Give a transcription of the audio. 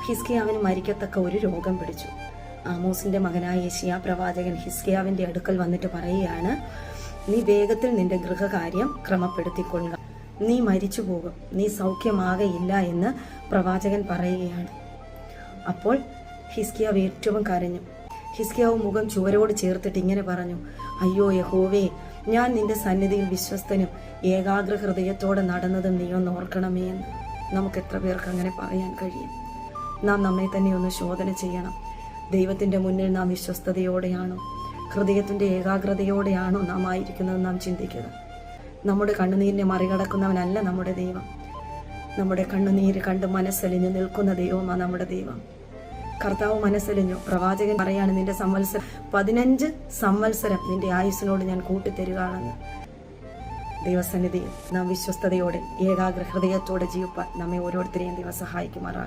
ഹിസ്കിയാവിന് മരിക്കത്തക്ക ഒരു രോഗം പിടിച്ചു. ആമോസിന്റെ മകനായ യെശയ്യാ പ്രവാചകൻ ഹിസ്കിയാവിന്റെ അടുക്കൽ വന്നിട്ട് പറയുകയാണ്, നീ വേഗത്തിൽ നിന്റെ ഗൃഹകാര്യം ക്രമപ്പെടുത്തിക്കൊള്ളുക, നീ മരിച്ചു പോകും, നീ സൗഖ്യമാകയില്ല എന്ന് പ്രവാചകൻ പറയുകയാണ്. അപ്പോൾ ഹിസ്കിയാവ് ഏറ്റവും കരഞ്ഞു. ഹിസ്കിയാവ് മുഖം ചുവരോട് ചേർത്തിട്ട് ഇങ്ങനെ പറഞ്ഞു, അയ്യോ യഹോവേ, ഞാൻ നിന്റെ സന്നിധിയിൽ വിശ്വസ്തനും ഏകാഗ്ര ഹൃദയത്തോടെ നടന്നതും നീ ഒന്ന് ഓർക്കണമേ എന്ന്. നമുക്ക് എത്ര പേർക്ക് അങ്ങനെ പറയാൻ കഴിയും? നാം നമ്മെ തന്നെ ഒന്ന് ശോധന ചെയ്യണം. ദൈവത്തിന്റെ മുന്നിൽ നാം വിശ്വസ്തയോടെയാണോ, ഹൃദയത്തിന്റെ ഏകാഗ്രതയോടെയാണോ നാം ആയിരിക്കുന്നത് നാം ചിന്തിക്കുക. നമ്മുടെ കണ്ണുനീരിനെ മറികടക്കുന്നവനല്ല നമ്മുടെ ദൈവം. നമ്മുടെ കണ്ണുനീര് കണ്ട് മനസ്സലിഞ്ഞ് നിൽക്കുന്ന ദൈവമാണ് നമ്മുടെ ദൈവം. കർത്താവ് മനസ്സലിഞ്ഞു. പ്രവാചകൻ പറയാണ്, നിന്റെ 15 സംവത്സരം നിന്റെ ആയുസ്സിനോട് ഞാൻ കൂട്ടിത്തരുകയാണെന്ന്. ദൈവസന്നിധിയിൽ നാം വിശ്വസ്തയോടെ ഏകാഗ്ര ഹൃദയത്തോടെ ജീവിപ്പാൻ നമ്മെ ഓരോരുത്തരെയും ദൈവം സഹായിക്കുമാറാകട്ടെ.